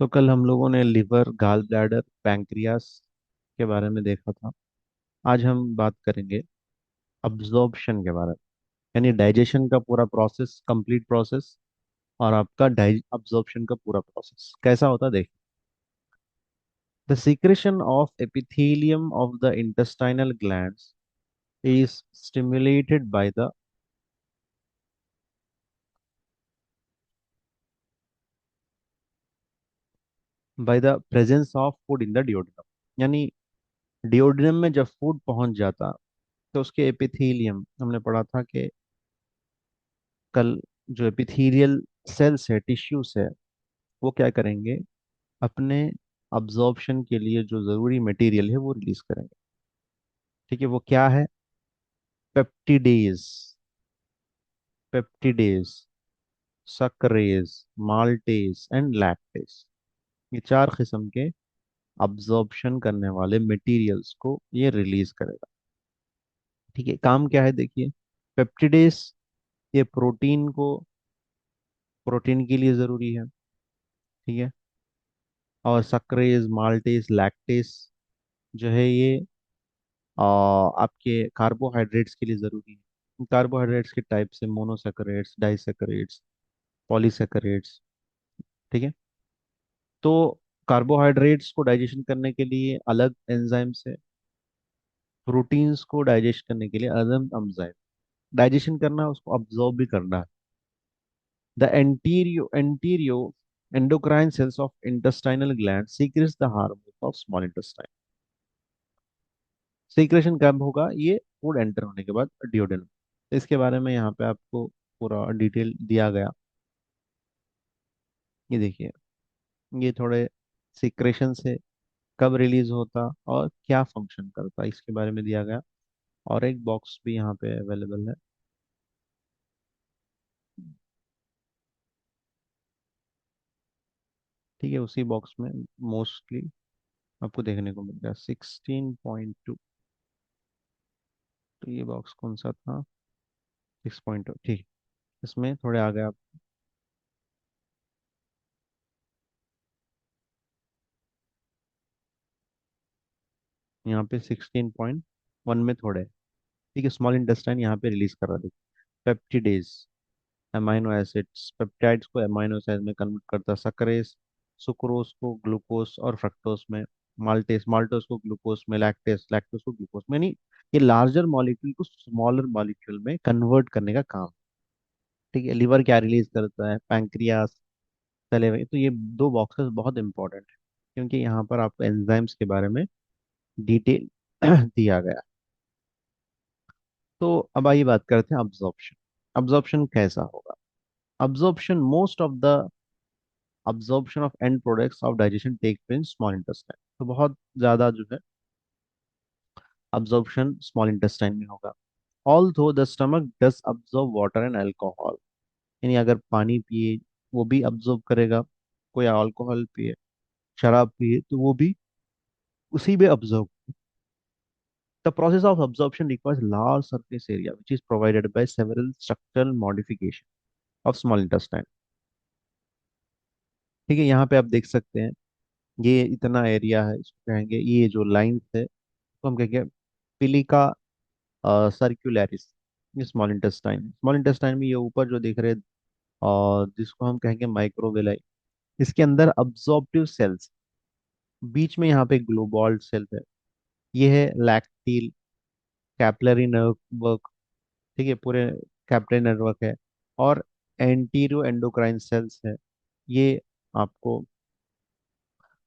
तो कल हम लोगों ने लिवर, गाल ब्लैडर, पैंक्रियास के बारे में देखा था। आज हम बात करेंगे अब्जॉर्प्शन के बारे में, यानी डाइजेशन का पूरा प्रोसेस, कंप्लीट प्रोसेस, और आपका अब्जॉर्प्शन का पूरा प्रोसेस कैसा होता है देखिए। The secretion of epithelium of the intestinal glands is stimulated by the presence of food in the duodenum. यानी डिओडिनम में जब फूड पहुंच जाता तो उसके एपिथेलियम, हमने पढ़ा था कि कल, जो एपिथेलियल सेल्स है, टिश्यूज है, वो क्या करेंगे, अपने अब्जॉर्प्शन के लिए जो जरूरी मटेरियल है वो रिलीज करेंगे। ठीक है, वो क्या है? Peptidase, peptidase, sucrase, maltase and lactase. ये चार किस्म के अब्जॉर्प्शन करने वाले मटेरियल्स को ये रिलीज करेगा। ठीक है, काम क्या है देखिए। पेप्टिडेज, ये प्रोटीन के लिए जरूरी है। ठीक है। और सक्रेज, माल्टेज, लैक्टेज जो है ये आपके कार्बोहाइड्रेट्स के लिए ज़रूरी है। कार्बोहाइड्रेट्स के टाइप से मोनोसैकेराइड्स, डाइसैकेराइड्स, पॉलीसैकेराइड्स। ठीक है। तो कार्बोहाइड्रेट्स को डाइजेशन करने के लिए अलग एंजाइम्स है, प्रोटीन्स को डाइजेस्ट करने के लिए अलग एंजाइम। डाइजेशन करना है, उसको अब्जॉर्ब भी करना है। The enteroendocrine cells of intestinal gland secretes the hormone of small intestine. Secretion कब होगा? ये फूड एंटर होने के बाद, डिओडेनम। इसके बारे में यहाँ पे आपको पूरा डिटेल दिया गया। ये देखिए, ये थोड़े सीक्रेशन से कब रिलीज होता और क्या फंक्शन करता, इसके बारे में दिया गया। और एक बॉक्स भी यहाँ पे अवेलेबल है। ठीक है, उसी बॉक्स में मोस्टली आपको देखने को मिलेगा 16.2। तो ये बॉक्स कौन सा था? 6.2। ठीक, इसमें थोड़े आ गए आप। यहाँ पे 16.1 में थोड़े। ठीक है, स्मॉल इंटेस्टाइन यहाँ पे रिलीज कर रहा है। पेप्टिडेज, अमाइनो एसिड्स, पेप्टाइड्स को अमाइनो एसिड में कन्वर्ट करता है। सक्रेस, सुक्रोज को ग्लूकोज और फ्रक्टोज में। माल्टेस, माल्टोज को ग्लूकोज में। लैक्टेस, लैक्टोज को ग्लूकोज में। यानी ये लार्जर मॉलिक्यूल को स्मॉलर मॉलिक्यूल में कन्वर्ट करने का काम। ठीक है, लिवर क्या रिलीज करता है? पैंक्रियास, तले हुए। तो ये दो बॉक्सेस बहुत इंपॉर्टेंट है, क्योंकि यहाँ पर आपको एंजाइम्स के बारे में डिटेल दिया गया। तो अब आइए बात करते हैं अब्जॉर्प्शन। अब्जॉर्प्शन कैसा होगा? Absorption, most of the absorption of end products of digestion take place in small intestine। तो बहुत ज्यादा जो है absorption small intestine में होगा। Although the stomach does absorb water and alcohol, यानी अगर पानी पिए वो भी absorb करेगा, कोई अल्कोहल पिए, शराब पिए तो वो भी उसी में absorb। The process of absorption requires large surface area which is provided by several structural modification of small intestine। ठीक है, यहाँ पे आप देख सकते हैं, ये इतना एरिया है, इसको कहेंगे, ये जो लाइंस है तो हम कहेंगे पिलिका सर्कुलरिस। ये स्मॉल इंटेस्टाइन में ये ऊपर जो दिख रहे, और जिसको हम कहेंगे माइक्रोवेलाई, इसके अंदर अब्जॉर्प्टिव सेल्स, बीच में यहाँ पे ग्लोबॉल सेल है। ये है लैक्टील, कैपिलरी नेटवर्क। ठीक है, पूरे कैपिलरी नेटवर्क है। और एंटीरियो एंडोक्राइन सेल्स है। ये आपको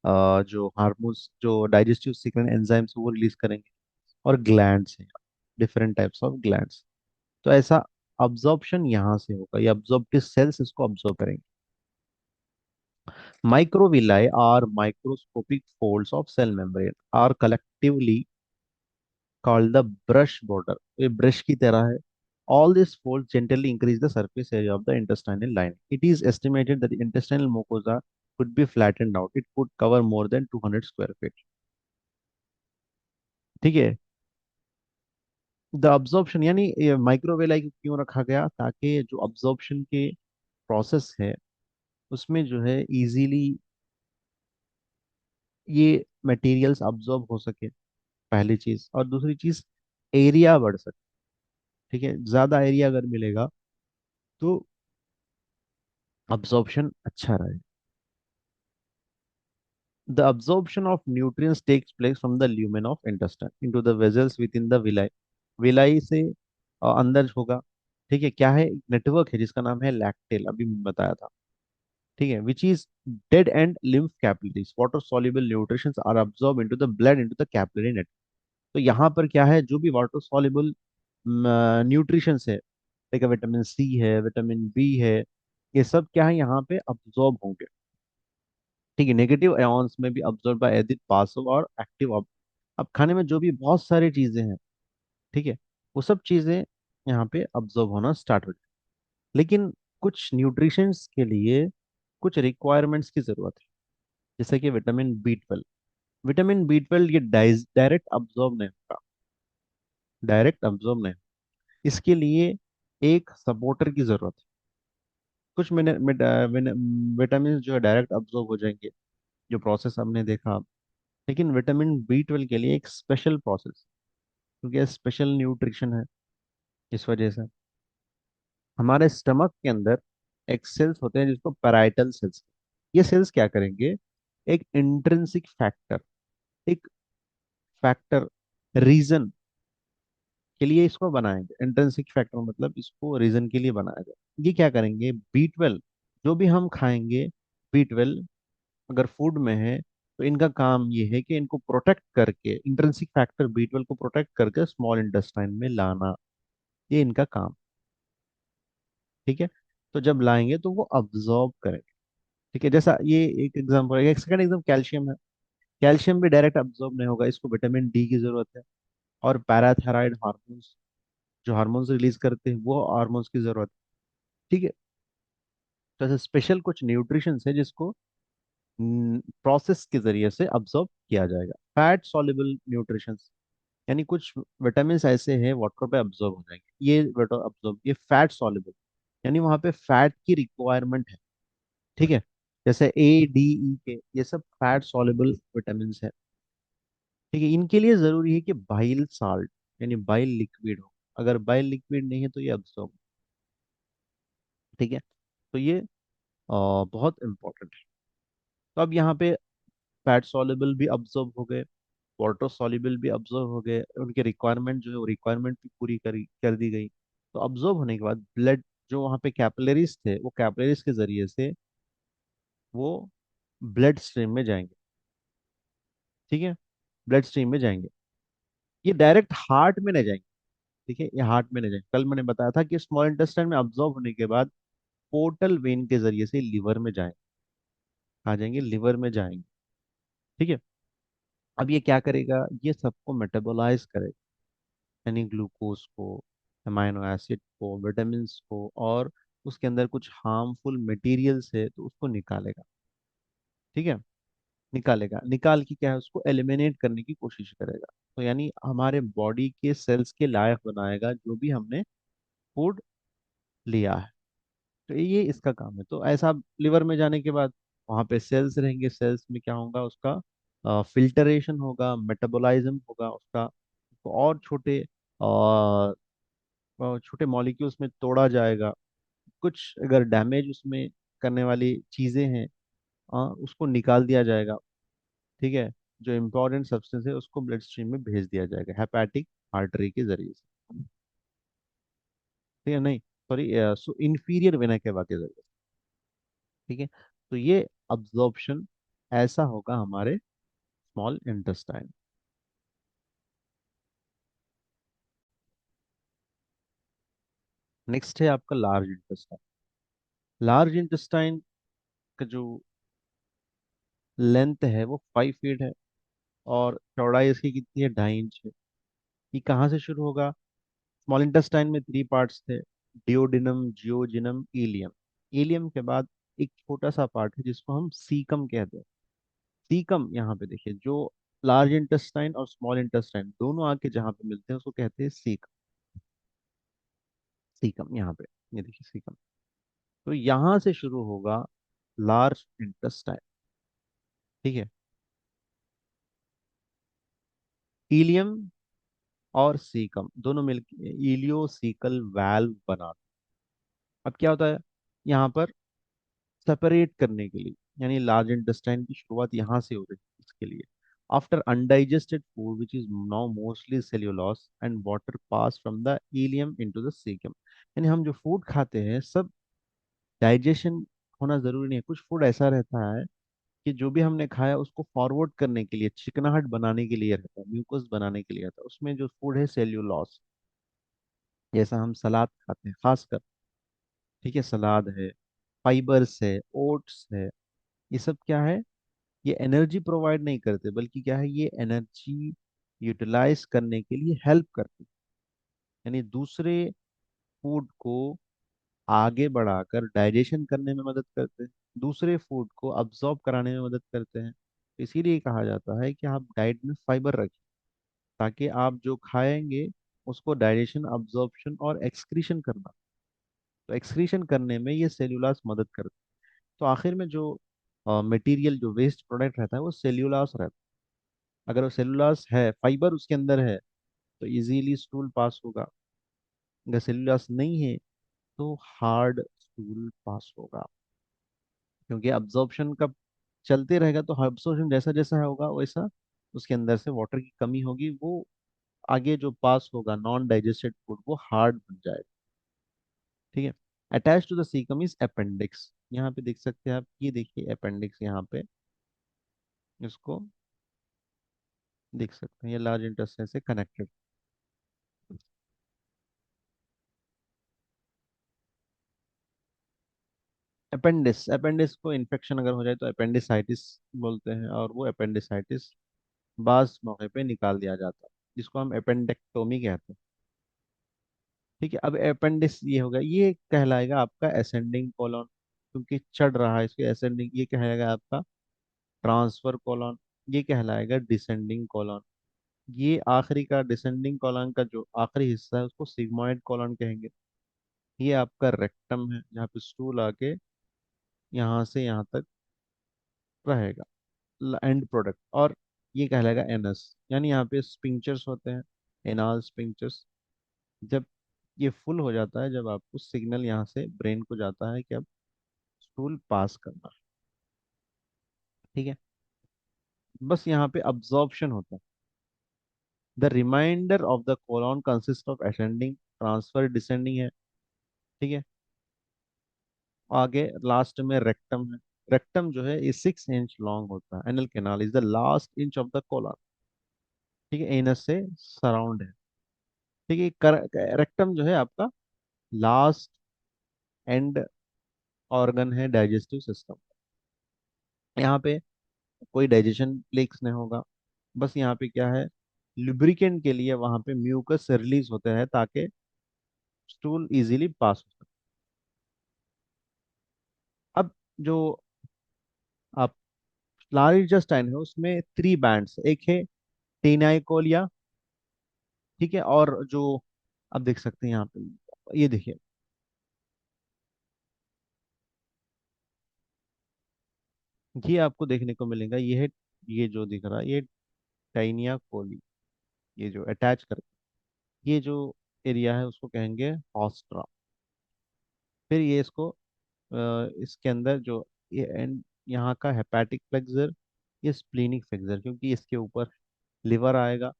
जो हार्मोन्स, जो डाइजेस्टिव सीक्रेट एंजाइम्स वो रिलीज करेंगे। और ग्लैंड्स हैं, डिफरेंट टाइप्स ऑफ ग्लैंड्स। तो ऐसा अब्जॉर्प्शन यहाँ से होगा, ये अब्जॉर्प्टिव सेल्स इसको अब्जॉर्ब करेंगे। Microvilli are microscopic folds of cell membrane are collectively called the brush border. ये ब्रश की तरह है। All these folds gently increase the surface area of the intestinal lining. It is estimated that the intestinal mucosa could be flattened out. It could cover more than 200 square feet। ठीक है, the absorption, यानी माइक्रोवेलाई क्यों रखा गया? ताकि जो absorption के process है उसमें जो है इजीली ये मटेरियल्स अब्जॉर्ब हो सके, पहली चीज। और दूसरी चीज, एरिया बढ़ सके। ठीक है, ज्यादा एरिया अगर मिलेगा तो अब्जॉर्प्शन अच्छा रहे। The absorption of nutrients takes place from the lumen of intestine into the vessels within the villi। Villi से अंदर होगा। ठीक है, क्या है, नेटवर्क है जिसका नाम है लैक्टेल, अभी मैंने बताया था। ठीक है, which is dead and lymph capillaries water soluble nutrients are absorbed into the blood into the capillary net। तो यहाँ पर क्या है, जो भी वाटर soluble न्यूट्रिशंस है, देखिए विटामिन सी है, विटामिन बी है, ये सब क्या है यहाँ पे अब्जॉर्ब होंगे। ठीक है, नेगेटिव आयॉन्स में भी अब्जॉर्ब बाय एसिड पासिव और एक्टिव। अब खाने में जो भी बहुत सारी चीजें हैं, ठीक है, वो सब चीजें यहाँ पे अब्जॉर्ब होना स्टार्ट हो जाए। लेकिन कुछ न्यूट्रिशंस के लिए कुछ रिक्वायरमेंट्स की जरूरत है, जैसे कि विटामिन बी ट्वेल्व ये डायरेक्ट अब्जॉर्ब नहीं होगा, डायरेक्ट अब्जॉर्ब नहीं। इसके लिए एक सपोर्टर की जरूरत है। कुछ विटामिन जो है डायरेक्ट अब्जॉर्ब हो जाएंगे, जो प्रोसेस हमने देखा। लेकिन विटामिन बी ट्वेल्व के लिए एक स्पेशल प्रोसेस, क्योंकि ये स्पेशल न्यूट्रिशन है, इस वजह से हमारे स्टमक के अंदर एक सेल्स होते हैं जिसको पैराइटल सेल्स। ये सेल्स क्या करेंगे, एक इंट्रिंसिक फैक्टर, एक फैक्टर रीजन के लिए इसको बनाएंगे। इंट्रिंसिक फैक्टर मतलब इसको रीजन के लिए बनाया जाए। ये क्या करेंगे, बी 12, जो भी हम खाएंगे, बी 12 अगर फूड में है तो इनका काम ये है कि इनको प्रोटेक्ट करके, इंट्रिंसिक फैक्टर बी 12 को प्रोटेक्ट करके स्मॉल इंटेस्टाइन में लाना, ये इनका काम। ठीक है, तो जब लाएंगे तो वो अब्जॉर्ब करेंगे। ठीक है, जैसा ये एक एग्जांपल है। एक सेकंड एग्जाम कैल्शियम है। कैल्शियम भी डायरेक्ट अब्जॉर्ब नहीं होगा, इसको विटामिन डी की जरूरत है। और पैराथायराइड हार्मोन्स, जो हार्मोन्स रिलीज करते हैं, वो हार्मोन्स की जरूरत है। ठीक है, तो ऐसे स्पेशल कुछ न्यूट्रिशन है जिसको प्रोसेस के जरिए से अब्जॉर्ब किया जाएगा। फैट सॉल्युबल न्यूट्रिशन, यानी कुछ विटामिन ऐसे हैं वाटर पे अब्जॉर्ब हो जाएंगे, ये वाटर अब्जॉर्ब, ये फैट सॉल्युबल, यानी वहां पे फैट की रिक्वायरमेंट है। ठीक है, जैसे A, D, E के, ये सब फैट सॉल्युबल विटामिन है। ठीक है, इनके लिए जरूरी है कि बाइल साल्ट, यानी बाइल लिक्विड हो। अगर बाइल लिक्विड नहीं है तो ये अब्सॉर्ब। ठीक है, तो ये बहुत इंपॉर्टेंट है। तो अब यहाँ पे फैट सॉल्युबल भी अब्सॉर्ब हो गए, वाटर सॉल्युबल भी अब्सॉर्ब हो गए, उनके रिक्वायरमेंट जो है वो रिक्वायरमेंट भी पूरी कर दी गई। तो अब्सॉर्ब होने के बाद ब्लड, जो वहाँ पे कैपिलरीज थे, वो कैपिलरीज के जरिए से वो ब्लड स्ट्रीम में जाएंगे। ठीक है, ब्लड स्ट्रीम में जाएंगे, ये डायरेक्ट हार्ट में नहीं जाएंगे। ठीक है, ये हार्ट में नहीं जाएंगे। कल मैंने बताया था कि स्मॉल इंटेस्टाइन में अब्जॉर्ब होने के बाद पोर्टल वेन के जरिए से लिवर में जाएंगे, आ जाएंगे लिवर में जाएंगे। ठीक है, अब ये क्या करेगा, ये सबको मेटाबोलाइज करेगा, यानी ग्लूकोज को, अमाइनो एसिड को, विटामिन को, और उसके अंदर कुछ हार्मफुल मटेरियल्स है तो उसको निकालेगा। ठीक है, निकालेगा, निकाल के क्या है, उसको एलिमिनेट करने की कोशिश करेगा। तो यानी हमारे बॉडी के सेल्स के लायक बनाएगा जो भी हमने फूड लिया है। तो ये इसका काम है। तो ऐसा लिवर में जाने के बाद वहाँ पे सेल्स रहेंगे, सेल्स में क्या होगा, उसका फिल्टरेशन होगा, मेटाबॉलिज्म होगा उसका, उसको और छोटे छोटे मॉलिक्यूल्स में तोड़ा जाएगा। कुछ अगर डैमेज उसमें करने वाली चीजें हैं, उसको निकाल दिया जाएगा। ठीक है, जो इम्पोर्टेंट सब्सटेंस है उसको ब्लड स्ट्रीम में भेज दिया जाएगा हेपेटिक आर्टरी के जरिए से। ठीक है, नहीं सॉरी, इंफीरियर वेना केवा के जरिए। ठीक है, तो ये अब्जॉर्प्शन ऐसा होगा हमारे स्मॉल इंटेस्टाइन। नेक्स्ट है आपका लार्ज इंटेस्टाइन। लार्ज इंटेस्टाइन का जो लेंथ है वो 5 फीट है, और चौड़ाई इसकी कितनी है, 2.5 इंच है। ये कहाँ से शुरू होगा, स्मॉल इंटेस्टाइन में 3 पार्ट्स थे, डिओडिनम, जियोजिनम, इलियम। इलियम के बाद एक छोटा सा पार्ट है जिसको हम सीकम कहते हैं। सीकम, यहाँ पे देखिए, जो लार्ज इंटेस्टाइन और स्मॉल इंटेस्टाइन दोनों आके जहाँ पे मिलते हैं उसको कहते हैं सीकम। सीकम यहाँ पे, ये देखिए सीकम। तो यहाँ से शुरू होगा लार्ज इंटेस्टाइन। ठीक है, इलियम और सीकम दोनों मिलकर इलियोसिकल वाल्व बनाते हैं। अब क्या होता है यहाँ पर, सेपरेट करने के लिए, यानी लार्ज इंटेस्टाइन की शुरुआत यहाँ से हो रही है इसके लिए। After undigested food which is now mostly cellulose and water pass from the ilium into the caecum. यानी हम जो फूड खाते हैं सब डाइजेशन होना जरूरी नहीं है। कुछ फूड ऐसा रहता है कि जो भी हमने खाया उसको फॉरवर्ड करने के लिए, चिकनाहट बनाने के लिए रहता है, म्यूकस बनाने के लिए रहता है, उसमें जो फूड है सेल्यूलोस। जैसा हम सलाद खाते हैं खासकर, ठीक है, सलाद है, फाइबर्स है, ओट्स है, ये सब क्या है, ये एनर्जी प्रोवाइड नहीं करते, बल्कि क्या है, ये एनर्जी यूटिलाइज करने के लिए हेल्प करते हैं। यानी दूसरे फूड को आगे बढ़ाकर डाइजेशन करने में मदद करते हैं, दूसरे फूड को अब्जॉर्ब कराने में मदद करते हैं। तो इसीलिए कहा जाता है कि आप डाइट में फाइबर रखें, ताकि आप जो खाएंगे उसको डाइजेशन, अब्जॉर्प्शन और एक्सक्रीशन करना, तो एक्सक्रीशन करने में ये सेल्यूलास मदद करते हैं। तो आखिर में जो मटेरियल, जो वेस्ट प्रोडक्ट रहता है वो सेल्यूलास रहता है। अगर वो सेलुलोज है, फाइबर उसके अंदर है, तो इजीली स्टूल पास होगा। अगर सेलुलोज नहीं है तो हार्ड स्टूल पास होगा, क्योंकि अब्जॉर्प्शन का चलते रहेगा, तो अब्जॉर्प्शन जैसा जैसा होगा वैसा उसके अंदर से वाटर की कमी होगी, वो आगे जो पास होगा नॉन डाइजेस्टेड फूड वो हार्ड बन जाएगा। ठीक है। Attach to the caecum is appendix. यहाँ पे देख सकते हैं आप, ये देखिए अपेंडिक्स यहाँ पे, इसको देख सकते हैं, ये लार्ज इंटेस्टाइन से कनेक्टेड। अपेंडिस, अपेंडिस को इन्फेक्शन अगर हो जाए तो अपेंडिसाइटिस बोलते हैं, और वो अपेंडिसाइटिस बास मौके पे निकाल दिया जाता है, जिसको हम अपेंडेक्टोमी कहते हैं। ठीक है। अब अपेंडिस ये होगा, ये कहलाएगा आपका असेंडिंग कोलन, क्योंकि चढ़ रहा है इसके असेंडिंग, ये कहलाएगा आपका ट्रांसफर कोलन, ये कहलाएगा डिसेंडिंग कोलन। ये आखिरी का डिसेंडिंग कोलन का जो आखिरी हिस्सा है उसको सिग्मोइड कोलन कहेंगे। ये आपका रेक्टम है, जहाँ पे स्टूल आके यहाँ से यहाँ तक रहेगा, एंड प्रोडक्ट। और ये कहलाएगा एनस, यानी यहाँ पे स्पिंक्चर्स होते हैं, एनाल स्पिंक्चर्स। जब ये फुल हो जाता है, जब आपको सिग्नल यहाँ से ब्रेन को जाता है कि अब स्टूल पास करना है। ठीक है। बस यहाँ पे अब्जॉर्प्शन होता है। The reminder of the colon consist of ascending, transfer, descending है। ठीक है। आगे लास्ट में रेक्टम है। रेक्टम जो है ये 6 इंच लॉन्ग होता है। Anal canal is the last inch of the colon. ठीक है, एनस से सराउंड है। ठीक है। रेक्टम जो है आपका लास्ट एंड ऑर्गन है डाइजेस्टिव सिस्टम। यहाँ पे कोई डाइजेशन प्लेक्स नहीं होगा। बस यहाँ पे क्या है, लुब्रिकेंट के लिए वहाँ पे म्यूकस रिलीज होते हैं, ताकि स्टूल इजीली पास हो सके। अब जो आप लार्ज इंटेस्टाइन है उसमें 3 बैंड्स, एक है टेनाइकोलिया, ठीक है, और जो आप देख सकते हैं यहाँ पे, ये देखिए, ये आपको देखने को मिलेगा, ये है, ये जो दिख रहा है ये टाइनिया कोली, ये जो अटैच कर, ये जो एरिया है उसको कहेंगे हॉस्ट्रा। फिर ये इसको इसके अंदर जो ये एंड यहाँ का हेपाटिक फ्लेक्सर, ये स्प्लीनिक फ्लेक्सर, क्योंकि इसके ऊपर लिवर आएगा,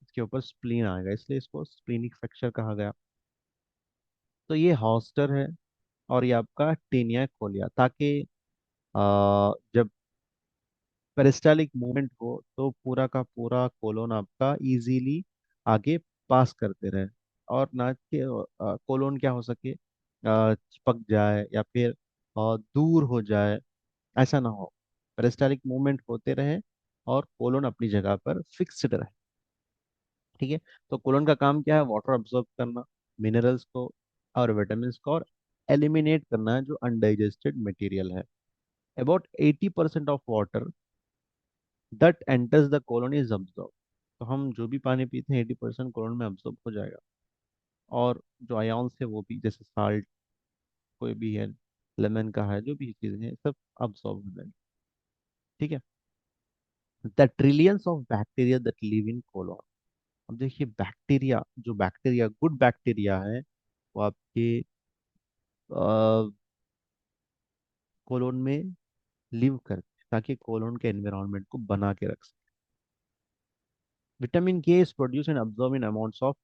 इसके ऊपर स्प्लीन आएगा, इसलिए इसको स्प्लीनिक फ्रैक्चर कहा गया। तो ये हॉस्टर है, और ये आपका टीनिया खोलिया, ताकि जब पेरिस्टालिक मूवमेंट हो तो पूरा का पूरा कोलोन आपका इजीली आगे पास करते रहे, और ना कि कोलोन क्या हो सके, चिपक जाए या फिर दूर हो जाए, ऐसा ना हो। पेरिस्टालिक मूवमेंट होते रहे और कोलोन अपनी जगह पर फिक्स्ड रहे। ठीक है। तो कोलोन का काम क्या है, वाटर अब्सॉर्ब करना, मिनरल्स को और विटामिन को, और एलिमिनेट करना है जो अनडाइजेस्टेड मटेरियल है। About 80% of water that enters the colon is absorb. तो हम जो भी पानी पीते हैं 80% कोलोन में अब्सॉर्ब हो जाएगा। और जो आयॉन्स है वो भी, जैसे साल्ट कोई भी है, लेमन का है, जो भी चीज़ें हैं सब अब्सॉर्ब हो जाएंगे। ठीक है। The trillions of bacteria that live in colon. अब देखिए बैक्टीरिया, जो बैक्टीरिया गुड बैक्टीरिया है वो आपके कोलोन में लिव करते हैं ताकि कोलोन के एनवायरनमेंट को बना के रख सके। विटामिन के is produced and absorbed in amounts of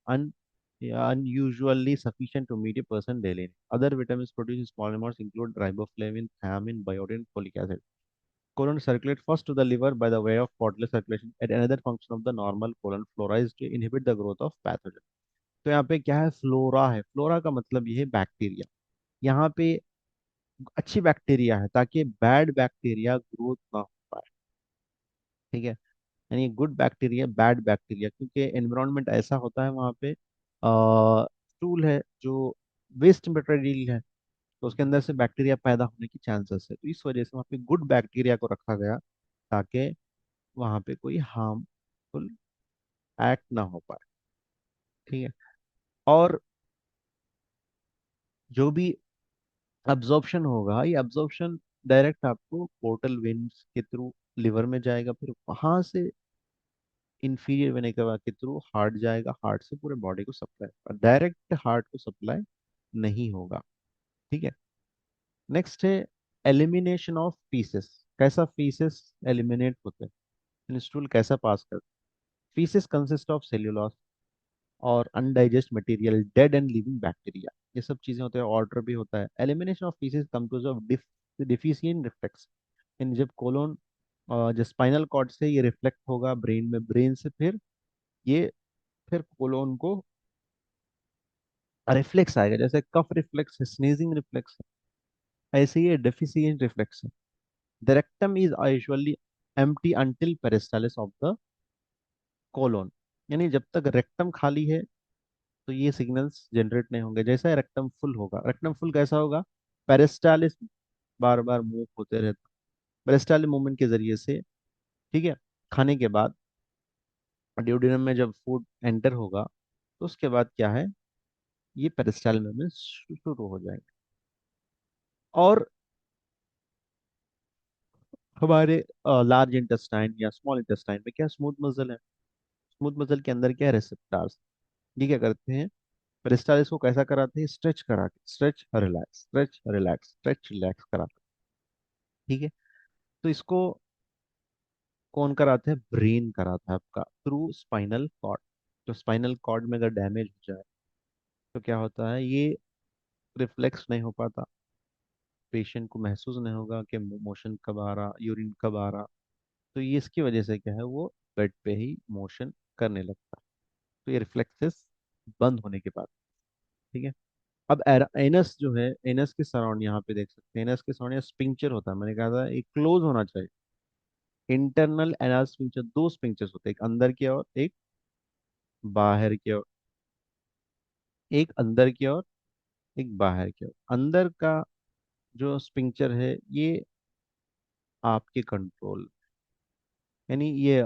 unusually sufficient to meet a person daily need. Other vitamins produced in small amounts include riboflavin, thiamine, biotin, folic acid. Colon circulate first to the liver by the way of portal circulation. At another function of the normal colon flora is to inhibit the growth of pathogen. तो यहाँ पे क्या है, flora है। Flora का मतलब ये है बैक्टीरिया। यहाँ पे अच्छी बैक्टीरिया है ताकि बैड बैक्टीरिया ग्रोथ ना हो पाए। ठीक है, यानी गुड बैक्टीरिया बैड बैक्टीरिया, क्योंकि एनवायरनमेंट ऐसा होता है वहाँ पे, स्टूल है जो वेस्ट मटेरियल है, तो उसके अंदर से बैक्टीरिया पैदा होने की चांसेस है। तो इस वजह से वहाँ पे गुड बैक्टीरिया को रखा गया ताकि वहाँ पे कोई हार्मफुल एक्ट ना हो पाए। ठीक है, और जो भी अब्जॉर्प्शन होगा, ये अब्जॉर्प्शन डायरेक्ट आपको पोर्टल वेन्स के थ्रू लिवर में जाएगा, फिर वहां से इंफीरियर वेन के थ्रू हार्ट जाएगा, हार्ट से पूरे बॉडी को सप्लाई होगा, डायरेक्ट हार्ट को सप्लाई नहीं होगा। ठीक है, नेक्स्ट है एलिमिनेशन ऑफ फीसेस। कैसा फीसेस एलिमिनेट होते हैं, स्टूल कैसा पास करते हैं। फीसेस कंसिस्ट ऑफ सेल्यूलोज और undigest material, dead and living bacteria, ये सब चीजें होते हैं। ऑर्डर भी होता है। Elimination of faeces compose of deficient reflex. इन जब कोलोन जो स्पाइनल कॉर्ड से ये रिफ्लेक्ट होगा ब्रेन में, ब्रेन से ये फिर कोलोन को रिफ्लेक्स आएगा। जैसे कफ रिफ्लेक्स है, स्नीजिंग रिफ्लेक्स है, ऐसे ये डेफिशिएंट रिफ्लेक्स है। The rectum is usually empty until peristalsis of the colon. यानी जब तक रेक्टम खाली है तो ये सिग्नल्स जनरेट नहीं होंगे। जैसा रेक्टम फुल होगा, रेक्टम फुल कैसा होगा, पेरिस्टालिस बार बार मूव होते रहता, पेरिस्टालिस मूवमेंट के जरिए से। ठीक है, खाने के बाद ड्यूडेनम में जब फूड एंटर होगा तो उसके बाद क्या है, ये पेरिस्टालिस मूवमेंट शुरू हो जाएगा। और हमारे लार्ज इंटेस्टाइन या स्मॉल इंटेस्टाइन में क्या स्मूथ मसल है। स्मूथ मसल के अंदर क्या है, रेसेप्टार्स। ये क्या करते हैं, पेरिस्टालिस को कैसा कराते हैं, स्ट्रेच करा के, stretch relax, stretch relax, stretch relax कराते हैं। ठीक है, तो इसको कौन कराते हैं, ब्रेन कराता है आपका थ्रू स्पाइनल कॉर्ड। तो स्पाइनल कॉर्ड में अगर डैमेज हो जाए तो क्या होता है, ये रिफ्लेक्स नहीं हो पाता, पेशेंट को महसूस नहीं होगा कि मोशन कब आ रहा, यूरिन कब आ रहा। तो ये इसकी वजह से क्या है, वो बेड पे ही मोशन करने लगता है। तो ये रिफ्लेक्सेस बंद होने के बाद। ठीक है, अब एनस जो है, एनस के सराउंड यहाँ पे देख सकते हैं, एनस के सराउंड स्पिंक्चर होता है। मैंने कहा था एक क्लोज होना चाहिए। इंटरनल एनल स्पिंक्चर, दो स्पिंक्चर्स होते हैं, एक अंदर की ओर, एक बाहर की ओर। एक अंदर की ओर, एक बाहर की ओर। अंदर का जो स्पिंक्चर है ये आपके कंट्रोल, यानी ये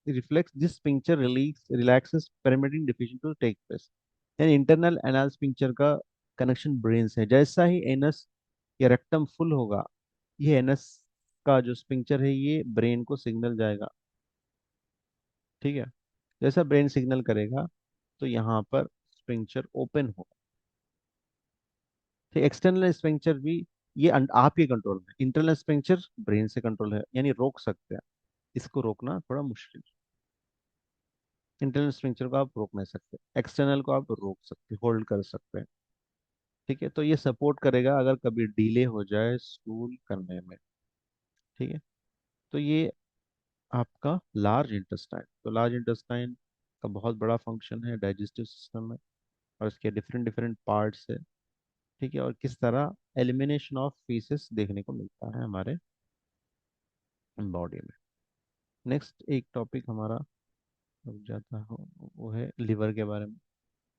reflex this sphincter relaxes permitting defecation to take place. यानी इंटरनल एनल स्पिंक्चर का कनेक्शन ब्रेन से है। जैसा ही एनस या रेक्टम फुल होगा, ये एनस का जो स्पिंक्चर है ये ब्रेन को सिग्नल जाएगा। ठीक है, जैसा ब्रेन सिग्नल करेगा तो यहाँ पर स्पिंक्चर ओपन होगा। ठीक, एक्सटर्नल स्पिंक्चर भी ये आपके कंट्रोल में। इंटरनल स्पिंक्चर ब्रेन से कंट्रोल है, यानी रोक सकते हैं। इसको रोकना थोड़ा मुश्किल। इंटरनल स्ट्रक्चर को आप रोक नहीं सकते, एक्सटर्नल को आप रोक सकते, होल्ड कर सकते हैं। ठीक है, तो ये सपोर्ट करेगा अगर कभी डिले हो जाए स्टूल करने में। ठीक है, तो ये आपका लार्ज इंटेस्टाइन। तो लार्ज इंटेस्टाइन का बहुत बड़ा फंक्शन है डाइजेस्टिव सिस्टम में, और इसके डिफरेंट डिफरेंट पार्ट्स है। ठीक है, और किस तरह एलिमिनेशन ऑफ फीसेस देखने को मिलता है हमारे बॉडी में। नेक्स्ट एक टॉपिक हमारा रुक जाता हो, वो है लिवर के बारे में।